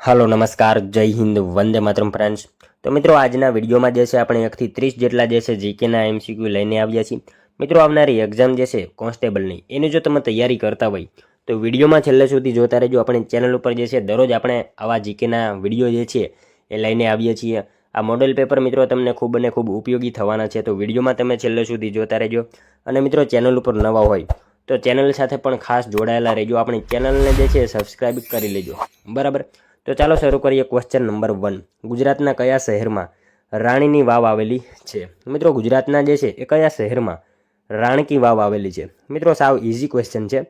Hello નમસ્કાર, જય Hind, Vande Mataram friends. તો મિત્રો આજના વિડીયોમાં જે છે આપણે 1 થી 30 જેટલા જે છે જીકેના એમસીક્યુ લઈને આવ્યા છીએ। મિત્રો આવનારી એક્ઝામ જે છે કોન્સ્ટેબલની એની જો તમે તૈયારી કરતા હોય તો વિડીયોમાં છેલ્લે સુધી જોતા રહેજો। આપણી ચેનલ ઉપર જે છે દરરોજ આપણે આવા જીકેના વિડીયો જે છે એ લઈને આવીએ છીએ। આ મોડેલ પેપર મિત્રો તમને ખૂબ અને ખૂબ ઉપયોગી થવાના છે, તો વિડીયોમાં તમે છેલ્લે સુધી જોતા રહેજો। અને મિત્રો ચેનલ ઉપર નવા હોય તો ચેનલ સાથે પણ ખાસ જોડાયેલા રહેજો, આપણી ચેનલને જે છે સબસ્ક્રાઇબ કરી લેજો, બરાબર। તો ચાલો શરૂ કરીએ। ક્વેશ્ચન નંબર 1, ગુજરાતના કયા શહેરમાં રાણીની વાવ આવેલી છે? મિત્રો ગુજરાતના જે છે એ કયા શહેરમાં રાણકી વાવ આવેલી છે? મિત્રો સાવ ઇઝી ક્વેશ્ચન છે।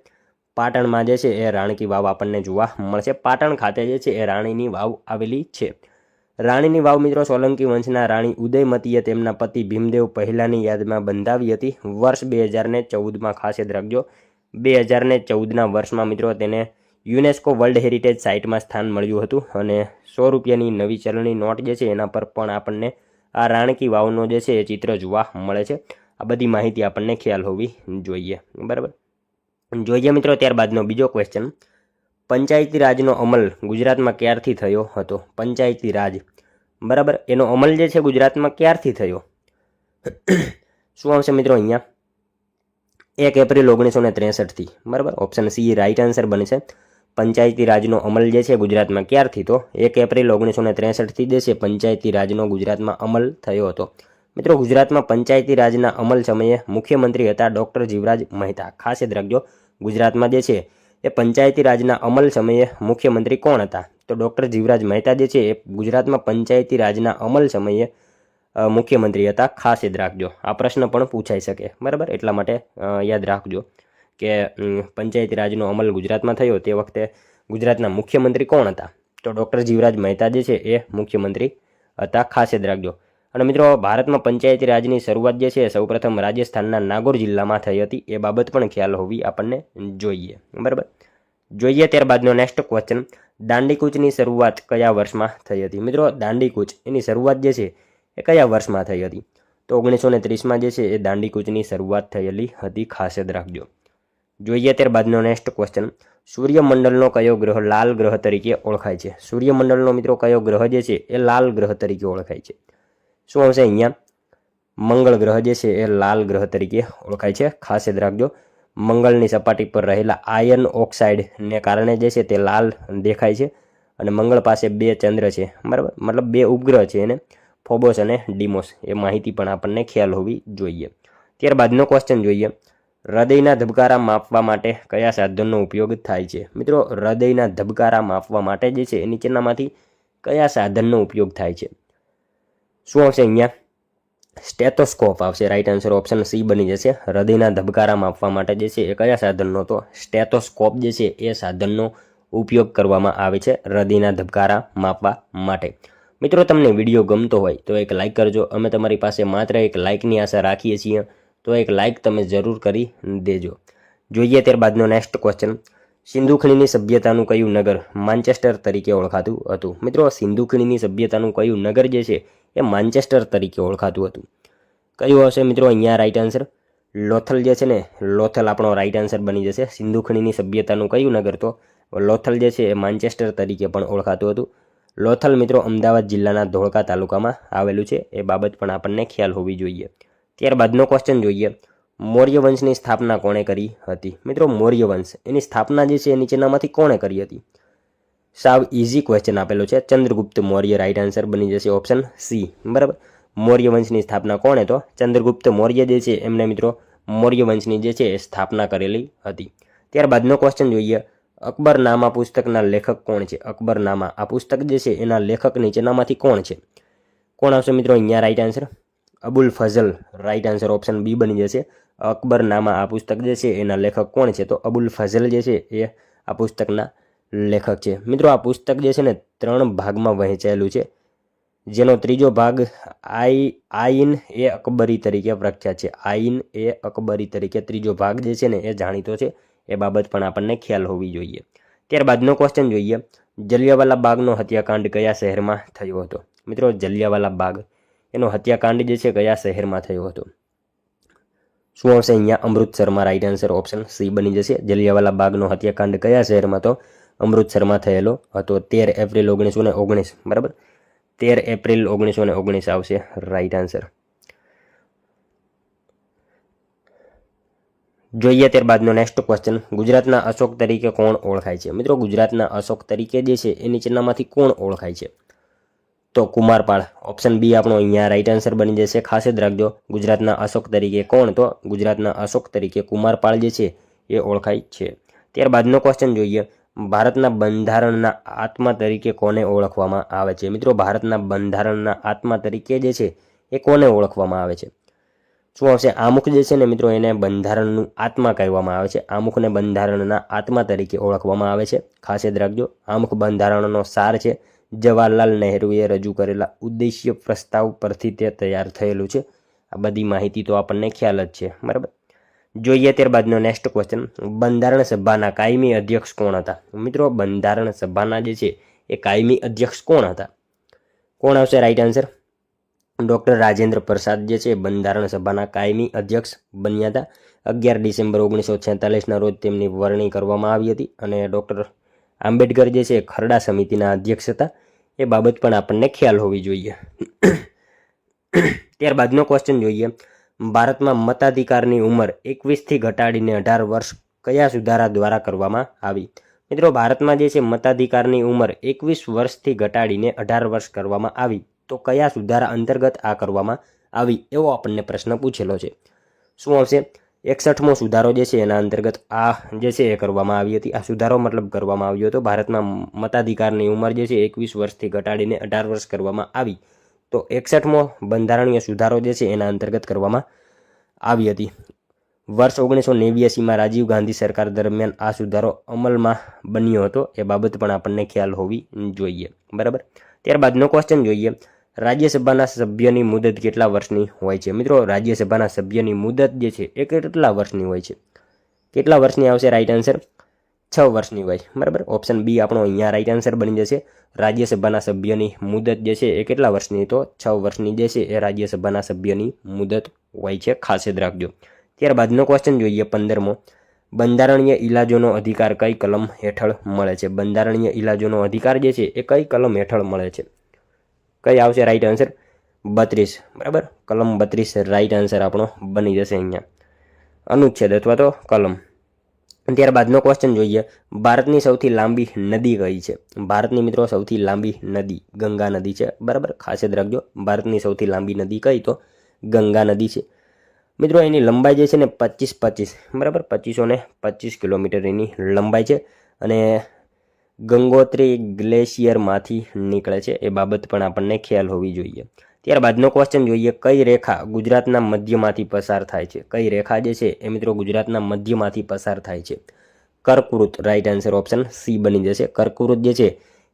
પાટણમાં જે છે એ રાણકી વાવ આપણને જોવા મળશે। પાટણ ખાતે જે છે એ રાણીની વાવ આવેલી છે। રાણીની વાવ મિત્રો સોલંકી વંશના રાણી ઉદયમતીએ તેમના પતિ ભીમદેવ પહેલાની યાદમાં બંધાવી હતી। વર્ષ 2014માં ખાસ યાદ રાખજો, 2014ના વર્ષમાં મિત્રો તેને યુનેસ્કો વર્લ્ડ હેરિટેજ સાઇટમાં સ્થાન મળ્યું હતું। અને 100 રૂપિયાની નવી ચલણી નોટ જે છે એના પર પણ આપણને આ રાણકી વાવનો જે છે એ ચિત્ર જોવા મળે છે। આ બધી માહિતી આપણને ખ્યાલ હોવી જોઈએ, બરાબર। જોઈએ મિત્રો ત્યારબાદનો બીજો ક્વેશ્ચન, પંચાયતી રાજનો અમલ ગુજરાતમાં ક્યારથી થયો હતો? પંચાયતી રાજ, બરાબર, એનો અમલ જે છે ગુજરાતમાં ક્યારથી થયો? શું આવશે મિત્રો અહીંયા? 1 એપ્રિલ 1963થી, બરાબર। ઓપ્શન સી રાઈટ આન્સર બનશે। પંચાયતી રાજનો અમલ જે છે ગુજરાતમાં ક્યારથી? તો 1 એપ્રિલ 1963થી જે છે પંચાયતી રાજનો ગુજરાતમાં અમલ થયો હતો। મિત્રો ગુજરાતમાં પંચાયતી રાજના અમલ સમયે મુખ્યમંત્રી હતા ડૉક્ટર જીવરાજ મહેતા। ખાસ યાદ રાખજો, ગુજરાતમાં જે છે એ પંચાયતી રાજના અમલ સમયે મુખ્યમંત્રી કોણ હતા? તો ડૉક્ટર જીવરાજ મહેતા જે છે એ ગુજરાતમાં પંચાયતી રાજના અમલ સમયે મુખ્યમંત્રી હતા। ખાસ યાદ રાખજો, આ પ્રશ્ન પણ પૂછાઈ શકે, બરાબર, એટલા માટે યાદ રાખજો કે પંચાયતી રાજનો અમલ ગુજરાતમાં થયો તે વખતે ગુજરાતના મુખ્યમંત્રી કોણ હતા? તો ડૉક્ટર જીવરાજ મહેતા જે છે એ મુખ્યમંત્રી હતા। ખાસ યાદ રાખજો। અને મિત્રો ભારતમાં પંચાયતી રાજની શરૂઆત જે છે સૌપ્રથમ રાજસ્થાનના નાગોર જિલ્લામાં થઈ હતી, એ બાબત પણ ખ્યાલ હોવી આપણને જોઈએ, બરાબર। જોઈએ ત્યારબાદનો નેક્સ્ટ ક્વેશ્ચન, દાંડીકૂચની શરૂઆત કયા વર્ષમાં થઈ હતી? મિત્રો દાંડીકૂચ એની શરૂઆત જે છે એ કયા વર્ષમાં થઈ હતી? તો 1930માં જે છે એ દાંડીકૂચની શરૂઆત થયેલી હતી। ખાસ યાદ રાખજો। જોઈએ ત્યારબાદનો નેક્સ્ટ ક્વેશ્ચન, સૂર્યમંડળનો કયો ગ્રહ લાલ ગ્રહ તરીકે ઓળખાય છે? સૂર્યમંડળનો મિત્રો કયો ગ્રહ જે છે એ લાલ ગ્રહ તરીકે ઓળખાય છે? શું આવશે અહીંયા? મંગળ ગ્રહ જે છે એ લાલ ગ્રહ તરીકે ઓળખાય છે। ખાસ યાદ રાખજો, મંગળની સપાટી પર રહેલા આયર્ન ઓક્સાઇડને કારણે જે છે તે લાલ દેખાય છે। અને મંગળ પાસે 2 ચંદ્ર છે, બરાબર, મતલબ 2 ઉપગ્રહ છે, એને ફોબોસ અને ડીમોસ, એ માહિતી પણ આપણને ખ્યાલ હોવી જોઈએ। ત્યારબાદનો ક્વેશ્ચન જોઈએ, હૃદયના ધબકારા માપવા માટે કયા સાધનનો ઉપયોગ થાય છે? મિત્રો હૃદયના ધબકારા માપવા માટે જે છે એ નીચેનામાંથી કયા સાધનનો ઉપયોગ થાય છે? શું આવશે અહીંયા? સ્ટેથોસ્કોપ આવશે, રાઈટ આન્સર ઓપ્શન સી બની જશે। હૃદયના ધબકારા માપવા માટે જે છે એ કયા સાધનનો? તો સ્ટેથોસ્કોપ જે છે એ સાધનનો ઉપયોગ કરવામાં આવે છે હૃદયના ધબકારા માપવા માટે। મિત્રો તમને વિડીયો ગમતો હોય તો એક લાઇક કરજો, અમે તમારી પાસે માત્ર એક લાઇકની આશા રાખીએ છીએ, તો એક લાઇક તમે જરૂર કરી દેજો। જોઈએ ત્યારબાદનો નેક્સ્ટ ક્વેશ્ચન, સિંધુ ખીણની સભ્યતાનું કયું નગર માન્ચેસ્ટર તરીકે ઓળખાતું હતું? મિત્રો સિંધુ ખીણની સભ્યતાનું કયું નગર જે છે એ માન્ચેસ્ટર તરીકે ઓળખાતું હતું? કયું હશે મિત્રો અહીંયા રાઈટ આન્સર? લોથલ જે છે ને, લોથલ આપણો રાઈટ આન્સર બની જશે। સિંધુ ખીણની સભ્યતાનું કયું નગર? તો લોથલ જે છે એ માન્ચેસ્ટર તરીકે પણ ઓળખાતું હતું। લોથલ મિત્રો અમદાવાદ જિલ્લાના ધોળકા તાલુકામાં આવેલું છે, એ બાબત પણ આપણને ખ્યાલ હોવી જોઈએ। ત્યારબાદનો ક્વેશ્ચન જોઈએ, મૌર્ય વંશની સ્થાપના કોણે કરી હતી? મિત્રો મૌર્ય વંશ એની સ્થાપના જે છે એ નીચેનામાંથી કોણે કરી હતી? સાવ ઇઝી ક્વેશ્ચન આપેલો છે, ચંદ્રગુપ્ત મૌર્ય રાઈટ આન્સર બની જશે ઓપ્શન સી, બરાબર। મૌર્ય વંશની સ્થાપના કોણે? તો ચંદ્રગુપ્ત મૌર્ય જે છે એમને મિત્રો મૌર્ય વંશની જે છે એ સ્થાપના કરેલી હતી। ત્યારબાદનો ક્વેશ્ચન જોઈએ, અકબરનામા પુસ્તકના લેખક કોણ છે? અકબરનામા આ પુસ્તક જે છે એના લેખક નીચેનામાંથી કોણ છે? કોણ આવશે મિત્રો અહીંયા right answer? Abul Fazl, right answer option B બની જશે। અકબરનામા આ પુસ્તક જે છે એના લેખક કોણ છે? તો અબુલ ફઝલ જે છે એ આ પુસ્તકના લેખક છે। મિત્રો આ પુસ્તક જે છે ને 3 ભાગમાં વહેંચાયેલું છે, જેનો ત્રીજો ભાગ આઈન એ અકબરી તરીકે પ્રખ્યાત છે। આઈન એ અકબરી તરીકે ત્રીજો ભાગ જે છે ને એ જાણીતો છે, એ બાબત પણ આપણને ખ્યાલ હોવી જોઈએ। ત્યારબાદનો ક્વેશ્ચન જોઈએ, જલિયાવાલા બાગનો હત્યાકાંડ કયા શહેરમાં થયો હતો? મિત્રો જલિયાવાલા બાગ એનો હત્યાકાંડ જે છે કયા શહેરમાં થયો હતો? શું આવશે અહીંયા? અમૃતસરમાં રાઈટ આન્સર ઓપ્શન સી બની જશે। જલિયાવાલા બાગનો હત્યાકાંડ કયા શહેરમાં? તો અમૃતસરમાં થયેલો હતો 13 એપ્રિલ 1919, બરાબર. 13 એપ્રિલ 1919 આવશે રાઈટ આન્સર. જોઈએ ત્યારબાદનો નેક્સ્ટ ક્વેશ્ચન, ગુજરાતના અશોક તરીકે કોણ ઓળખાય છે? મિત્રો ગુજરાતના અશોક તરીકે જે છે એ નીચેનામાંથી કોણ ઓળખાય છે? તો કુમારપાળ. ઓપ્શન બી આપણો અહીંયા રાઈટ આન્સર બની જશે. ખાસ જ રાખજો, ગુજરાતના અશોક તરીકે કોણ? તો ગુજરાતના અશોક તરીકે કુમારપાળ જે છે એ ઓળખાય છે. ત્યારબાદનો ક્વેશ્ચન જોઈએ, ભારતના બંધારણના આત્મા તરીકે કોને ઓળખવામાં આવે છે? મિત્રો ભારતના બંધારણના આત્મા તરીકે જે છે એ કોને ઓળખવામાં આવે છે? શું આવશે? આમુખ જે છે ને મિત્રો એને બંધારણનું આત્મા કહેવામાં આવે છે. આમુખને બંધારણના આત્મા તરીકે ઓળખવામાં આવે છે. ખાસ યાદ રાખજો, આમુખ બંધારણનો સાર છે. જવાહરલાલ નહેરુએ રજૂ કરેલા ઉદ્દેશ્ય પ્રસ્તાવ પરથી તે તૈયાર થયેલું છે. આ બધી માહિતી તો આપણને ખ્યાલ જ છે, બરાબર. જોઈએ ત્યારબાદનો નેક્સ્ટ ક્વેશ્ચન, બંધારણ સભાના કાયમી અધ્યક્ષ કોણ હતા? મિત્રો બંધારણ સભાના જે છે એ કાયમી અધ્યક્ષ કોણ હતા? કોણ આવશે right answer? Doctor Rajendra Prasad જે છે બંધારણ સભાના કાયમી અધ્યક્ષ બન્યા હતા. 11 ડિસેમ્બર 1946ના રોજ તેમની વરણી કરવામાં આવી હતી અને ડૉક્ટર આંબેડકર જે છે ખરડા સમિતિના અધ્યક્ષ હતા. એ બાબત પણ આપણને ખ્યાલ હોવી જોઈએ. ત્યારબાદનો ક્વેશ્ચન જોઈએ, ભારતમાં મતાધિકારની ઉંમર 21થી ઘટાડીને 18 વર્ષ કયા સુધારા દ્વારા કરવામાં આવી? મિત્રો ભારતમાં જે છે મતાધિકારની ઉંમર 21 વર્ષથી ઘટાડીને 18 વર્ષ કરવામાં આવી, તો કયા સુધારા અંતર્ગત આ કરવામાં આવી એવો આપણને પ્રશ્ન પૂછેલો છે. શું આવશે? 61મો સુધારો જે છે એના અંતર્ગત આ જે છે એ કરવામાં આવી હતી. આ સુધારો મતલબ કરવામાં આવ્યો હતો. ભારતમાં મતાધિકારની ઉંમર જે છે 21 વર્ષથી ઘટાડીને 18 વર્ષ કરવામાં આવી, તો 61મો બંધારણીય સુધારો જે છે એના અંતર્ગત કરવામાં આવી હતી. વર્ષ 1989માં રાજીવ ગાંધી સરકાર દરમિયાન આ સુધારો અમલમાં બન્યો હતો. એ બાબત પણ આપણને ખ્યાલ હોવી જોઈએ, બરાબર. ત્યારબાદનો ક્વેશ્ચન જોઈએ, રાજ્યસભાના સભ્યની મુદત કેટલા વર્ષની હોય છે? મિત્રો રાજ્યસભાના સભ્યની મુદત જે છે એ કેટલા વર્ષની હોય છે? કેટલા વર્ષની આવશે રાઈટ આન્સર? 6 વર્ષની હોય, બરાબર. ઓપ્શન બી આપણો અહીંયા રાઈટ આન્સર બની જશે. રાજ્યસભાના સભ્યની મુદત જે છે એ કેટલા વર્ષની? તો 6 વર્ષની જે છે એ રાજ્યસભાના સભ્યની મુદત હોય છે. ખાસ યાદ રાખજો. ત્યારબાદનો ક્વેશ્ચન જોઈએ 15મો, બંધારણીય ઇલાજોનો અધિકાર કઈ કલમ હેઠળ મળે છે? બંધારણીય ઇલાજોનો અધિકાર જે છે એ કઈ કલમ હેઠળ મળે છે? કઈ આવશે રાઈટ આન્સર? 32, બરાબર. કલમ 32 રાઈટ આન્સર આપણો બની જશે અહીંયા. અનુચ્છેદ અથવા તો કલમ. ત્યારબાદનો ક્વેશ્ચન જોઈએ, ભારતની સૌથી લાંબી નદી કઈ છે? ભારતની મિત્રો સૌથી લાંબી નદી ગંગા નદી છે, બરાબર. ખાસ યાદ રાખજો, ભારતની સૌથી લાંબી નદી કઈ? તો ગંગા નદી છે. મિત્રો એની લંબાઈ જે છે ને 25, બરાબર, 2525 કિલોમીટર એની લંબાઈ છે અને ગંગોત્રી ગ્લેશિયરમાંથી નીકળે છે. એ બાબત પણ આપણને ખ્યાલ હોવી જોઈએ. ત્યારબાદનો ક્વેશ્ચન જોઈએ, કઈ રેખા ગુજરાતના મધ્યમાંથી પસાર થાય છે? કઈ રેખા જે છે એ મિત્રો ગુજરાતના મધ્યમાંથી પસાર થાય છે? કર્કવૃત રાઈટ આન્સર ઓપ્શન સી બની જશે. કર્કવૃત જે છે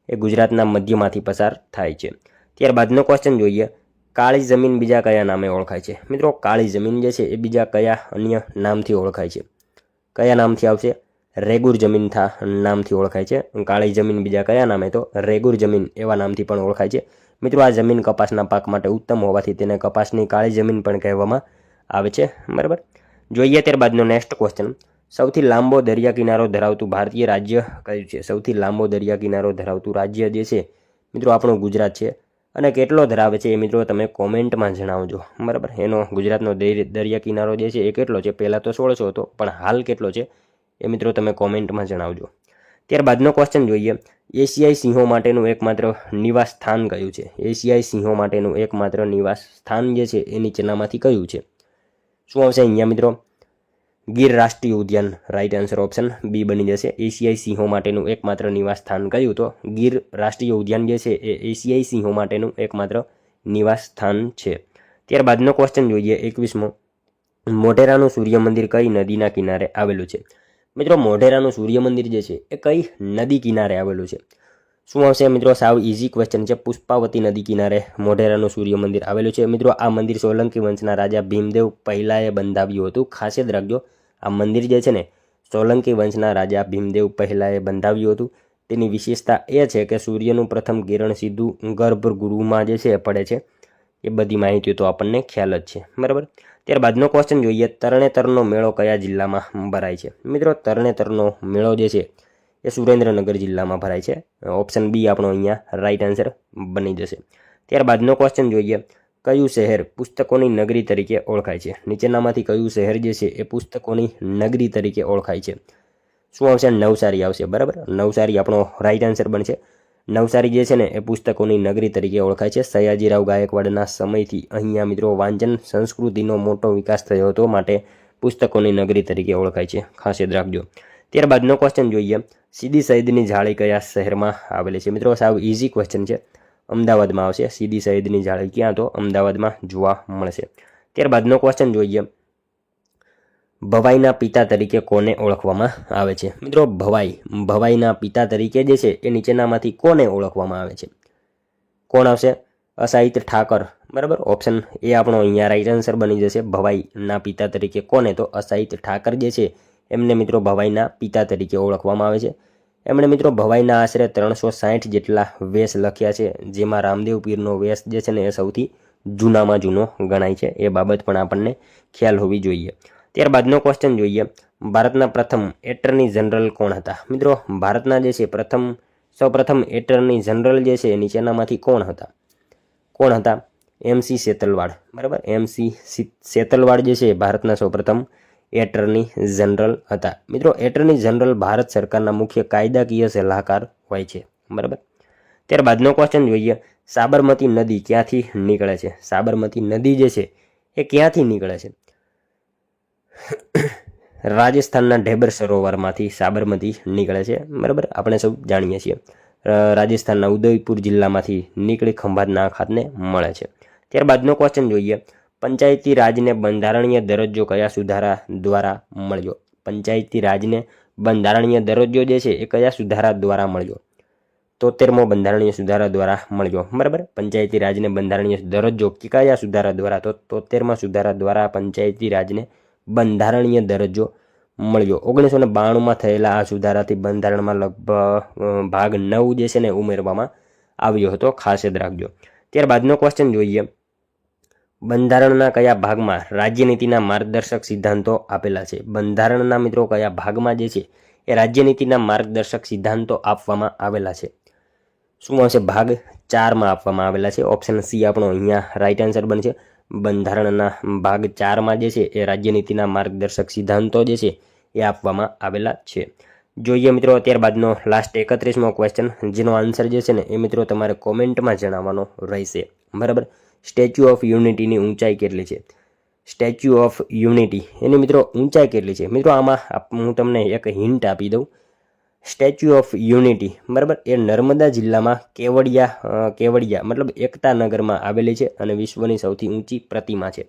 એ ગુજરાતના મધ્યમાંથી પસાર થાય છે. ત્યારબાદનો ક્વેશ્ચન જોઈએ, કાળી જમીન બીજા કયા નામે ઓળખાય છે? મિત્રો કાળી જમીન જે છે એ બીજા કયા અન્ય નામથી ઓળખાય છે? કયા નામથી આવશે? રેગુર જમીન નામથી ઓળખાય છે. કાળી જમીન બીજા કયા નામે? તો રેગુર જમીન એવા નામથી પણ ઓળખાય છે. મિત્રો આ જમીન કપાસના પાક માટે ઉત્તમ હોવાથી તેને કપાસની કાળી જમીન પણ કહેવામાં આવે છે, બરાબર. જોઈએ ત્યારબાદનો નેક્સ્ટ ક્વેશ્ચન, સૌથી લાંબો દરિયા કિનારો ધરાવતું ભારતીય રાજ્ય કયું છે? સૌથી લાંબો દરિયા કિનારો ધરાવતું રાજ્ય જે છે મિત્રો આપણું ગુજરાત છે. અને કેટલો ધરાવે છે એ મિત્રો તમે કોમેન્ટમાં જણાવજો, બરાબર. એનો ગુજરાતનો દરિયા કિનારો જે છે એ કેટલો છે? પહેલાં તો 1600 હતો, પણ હાલ કેટલો છે એ મિત્રો તમે કોમેન્ટમાં જણાવજો. ત્યારબાદનો ક્વેશ્ચન જોઈએ, એશિયાઈ સિંહો માટેનું એકમાત્ર નિવાસ સ્થાન કયું છે? એશિયાઈ સિંહો માટેનું એકમાત્ર નિવાસ સ્થાન જે છે એ નીચેનામાંથી કયું છે? શું આવશે અહીંયા મિત્રો? ગીર રાષ્ટ્રીય ઉદ્યાન રાઈટ આન્સર ઓપ્શન બી બની જશે. એશિયાઈ સિંહો માટેનું એકમાત્ર નિવાસ સ્થાન કયું? તો ગીર રાષ્ટ્રીય ઉદ્યાન જે છે એ એશિયાઈ સિંહો માટેનું એકમાત્ર નિવાસ સ્થાન છે. ત્યારબાદનો ક્વેશ્ચન જોઈએ 21મો, મોઢેરાનું સૂર્ય મંદિર કઈ નદીના કિનારે આવેલું છે? મિત્રો મોઢેરાનું સૂર્ય મંદિર જે છે એ કઈ નદી કિનારે આવેલું છે? શું આવશે મિત્રો? સાવ ઇઝી ક્વેશ્ચન છે. પુષ્પાવતી નદી કિનારે મોઢેરાનું સૂર્ય મંદિર આવેલું છે. મિત્રો આ મંદિર સોલંકી વંશના રાજા ભીમદેવ પહેલાએ બંધાવ્યું હતું. ખાસ યાદ રાખજો, આ મંદિર જે છે ને સોલંકી વંશના રાજા ભીમદેવ પહેલાએ બંધાવ્યું હતું. તેની વિશેષતા એ છે કે સૂર્યનું પ્રથમ કિરણ સીધું ગર્ભગૃહમાં જે છે એ પડે છે. એ બધી માહિતી તો આપણને ખ્યાલ જ છે, બરાબર. ત્યારબાદનો ક્વેશ્ચન જોઈએ, તરણેતરનો મેળો કયા જિલ્લામાં ભરાય છે? મિત્રો તરણેતરનો મેળો જે છે એ સુરેન્દ્રનગર જિલ્લામાં ભરાય છે. ઓપ્શન બી આપણો અહીંયા રાઈટ આન્સર બની જશે. ત્યારબાદનો ક્વેશ્ચન જોઈએ, કયું શહેર પુસ્તકોની નગરી તરીકે ઓળખાય છે? નીચેનામાંથી કયું શહેર જે છે એ પુસ્તકોની નગરી તરીકે ઓળખાય છે? શું આવશે? નવસારી આવશે. બરાબર, નવસારી આપણો રાઈટ આન્સર બનશે. નવસારી જે છે ને એ પુસ્તકોની નગરી તરીકે ઓળખાય છે. સયાજીરાવ ગાયકવાડના સમયથી અહીંયા મિત્રો વાંચન સંસ્કૃતિનો મોટો વિકાસ થયો હતો, માટે પુસ્તકોની નગરી તરીકે ઓળખાય છે. ખાસ યાદ રાખજો. ત્યારબાદનો ક્વેશ્ચન જોઈએ, સીદી સઈદની જાળી કયા શહેરમાં આવેલી છે? મિત્રો સાવ ઇઝી ક્વેશ્ચન છે. અમદાવાદમાં આવશે. સીદી સઈદની જાળી ક્યાં? તો અમદાવાદમાં જોવા મળશે. ત્યારબાદનો ક્વેશ્ચન જોઈએ, ભવાઈના પિતા તરીકે કોને ઓળખવામાં આવે છે? મિત્રો ભવાઈના પિતા તરીકે જે છે એ નીચેનામાંથી કોને ઓળખવામાં આવે છે? કોણ આવશે? અસાહિત ઠાકર. બરાબર, ઓપ્શન એ આપણો અહીંયા રાઈટ આન્સર બની જશે. ભવાઈના પિતા તરીકે કોને? તો અસાહિત ઠાકર જે છે એમને મિત્રો ભવાઈના પિતા તરીકે ઓળખવામાં આવે છે. એમણે મિત્રો ભવાઈના આશરે 360 જેટલા વેશ લખ્યા છે, જેમાં રામદેવ પીરનો વેશ જે છે ને એ સૌથી જૂનામાં જૂનો ગણાય છે. એ બાબત પણ આપણને ખ્યાલ હોવી જોઈએ. ત્યારબાદનો ક્વેશ્ચન જોઈએ, ભારતના પ્રથમ એટર્ની જનરલ કોણ હતા? મિત્રો ભારતના જે છે સૌપ્રથમ એટર્ની જનરલ જે છે નીચેનામાંથી કોણ હતા? MC સેતલવાડ. બરાબર, MC સેતલવાડ જે છે ભારતના સૌપ્રથમ એટર્ની જનરલ હતા. મિત્રો એટર્ની જનરલ ભારત સરકારના મુખ્ય કાયદાકીય સલાહકાર હોય છે. બરાબર. ત્યારબાદનો ક્વેશ્ચન જોઈએ, સાબરમતી નદી ક્યાંથી નીકળે છે? સાબરમતી નદી જે છે એ ક્યાંથી નીકળે છે? રાજસ્થાનના ઢેબર સરોવરમાંથી સાબરમતી નીકળે છે. બરાબર, આપણે સૌ જાણીએ છીએ. રાજસ્થાનના ઉદયપુર જિલ્લામાંથી નીકળી ખંભાતના ખાતને મળે છે. ત્યારબાદનો ક્વેશ્ચન જોઈએ, પંચાયતી રાજને બંધારણીય દરજ્જો કયા સુધારા દ્વારા મળ્યો? પંચાયતી રાજને બંધારણીય દરજ્જો જે છે એ કયા સુધારા દ્વારા મળ્યો? 73મો બંધારણીય સુધારા દ્વારા મળ્યો. બરાબર, પંચાયતી રાજને બંધારણીય દરજ્જો કયા સુધારા દ્વારા? તો 73મા સુધારા દ્વારા પંચાયતી રાજને બંધારણીય દરજ્જો મળ્યો. 1992માં થયેલા આ સુધારાથી બંધારણમાં લગભગ ભાગ 9 જે છે ને ઉમેરવામાં આવ્યો હતો. ખાસ યાદ રાખજો. ત્યારબાદનો ક્વેશ્ચન જોઈએ, બંધારણના કયા ભાગમાં રાજ્યનીતિના માર્ગદર્શક સિદ્ધાંતો આપેલા છે? બંધારણના મિત્રો કયા ભાગમાં જે છે એ રાજ્યનીતિના માર્ગદર્શક સિદ્ધાંતો આપવામાં આવેલા છે? શું આવશે? ભાગ 4માં આપવામાં આવેલા છે. ઓપ્શન સી આપણો અહીંયા રાઈટ આન્સર બનશે. બંધારણના ભાગ 4માં જે છે એ રાજ્યનીતિના માર્ગદર્શક સિદ્ધાંતો જે છે એ આપવામાં આવેલા છે. જોઈએ મિત્રો ત્યારબાદનો લાસ્ટ 31મો ક્વેશ્ચન, જેનો આન્સર જે છે ને એ મિત્રો તમારે કોમેન્ટમાં જણાવવાનો રહેશે. બરાબર, સ્ટેચ્યુ ઓફ યુનિટીની ઊંચાઈ કેટલી છે? સ્ટેચ્યુ ઓફ યુનિટી એની મિત્રો ઊંચાઈ કેટલી છે? મિત્રો આમાં હું તમને એક હિન્ટ આપી દઉં. સ્ટેચ્યુ ઓફ યુનિટી બરાબર એ નર્મદા જિલ્લામાં કેવડિયા મતલબ એકતા નગરમાં આવેલી છે અને વિશ્વની સૌથી ઊંચી પ્રતિમા છે.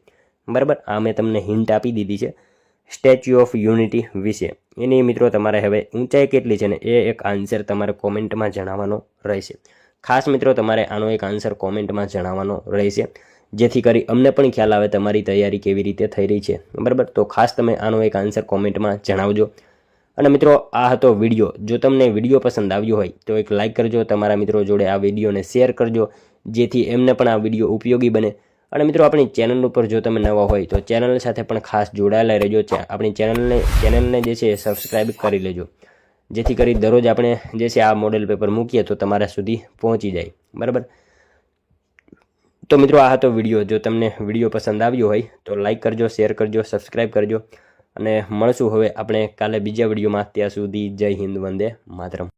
બરાબર, આ મેં તમને હિન્ટ આપી દીધી છે સ્ટેચ્યુ ઓફ યુનિટી વિશે. એની મિત્રો તમારે હવે ઊંચાઈ કેટલી છે ને એ એક આન્સર તમારે કોમેન્ટમાં જણાવવાનો રહેશે. ખાસ મિત્રો તમારે આનો એક આન્સર કોમેન્ટમાં જણાવવાનો રહેશે, જેથી કરી અમને પણ ખ્યાલ આવે તમારી તૈયારી કેવી રીતે થઈ રહી છે. બરાબર, તો ખાસ તમે આનો એક આન્સર કોમેન્ટમાં જણાવજો. અને મિત્રો આ હતો વિડીયો. જો તમને વિડીયો પસંદ આવ્યો હોય તો એક લાઇક કરજો, તમારા મિત્રો જોડે આ વિડીયોને શેર કરજો, જેથી એમને પણ આ વિડીયો ઉપયોગી બને. અને મિત્રો આપણી ચેનલ ઉપર જો તમે નવા હોય તો ચેનલ સાથે પણ ખાસ જોડાયેલા રહેજો. આપણી ચેનલને જે છે સબસ્ક્રાઈબ કરી લેજો, જેથી કરી દરરોજ આપણે જે છે આ મોડેલ પેપર મૂકીએ તો તમારા સુધી પહોંચી જાય. બરાબર, તો મિત્રો આ હતો વિડીયો. જો તમને વિડીયો પસંદ આવ્યો હોય તો લાઇક કરજો, શેર કરજો, સબસ્ક્રાઈબ કરજો અને મળશું હવે આપણે કાલે બીજા વિડીયોમાં. ત્યાં સુધી જય હિન્દ, વંદે માતરમ.